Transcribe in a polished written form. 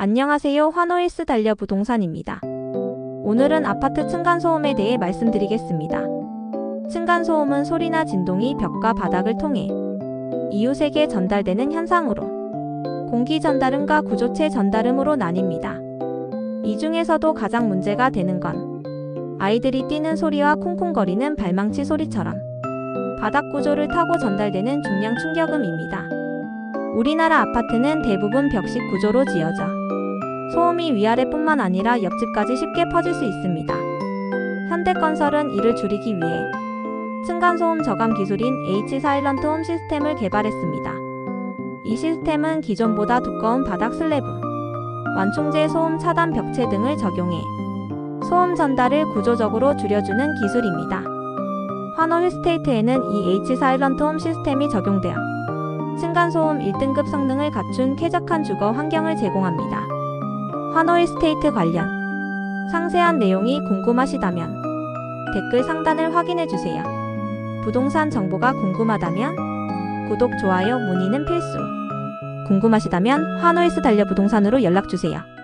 안녕하세요. 환호일스 달려 부동산입니다. 오늘은 아파트 층간소음에 대해 말씀드리겠습니다. 층간소음은 소리나 진동이 벽과 바닥을 통해 이웃에게 전달되는 현상으로 공기 전달음과 구조체 전달음으로 나뉩니다. 이 중에서도 가장 문제가 되는 건 아이들이 뛰는 소리와 콩콩거리는 발망치 소리처럼 바닥 구조를 타고 전달되는 중량 충격음입니다. 우리나라 아파트는 대부분 벽식 구조로 지어져 소음이 위아래뿐만 아니라 옆집까지 쉽게 퍼질 수 있습니다. 현대건설은 이를 줄이기 위해 층간소음 저감 기술인 H 사일런트 홈 시스템을 개발했습니다. 이 시스템은 기존보다 두꺼운 바닥 슬래브, 완충제 소음 차단 벽체 등을 적용해 소음 전달을 구조적으로 줄여주는 기술입니다. 환호 힐스테이트에는 이 H 사일런트 홈 시스템이 적용되어 층간소음 1등급 성능을 갖춘 쾌적한 주거 환경을 제공합니다. 환호 힐스테이트 관련 상세한 내용이 궁금하시다면 댓글 상단을 확인해주세요. 부동산 정보가 궁금하다면 구독, 좋아요, 문의는 필수. 궁금하시다면 환호 힐스 달려 부동산으로 연락주세요.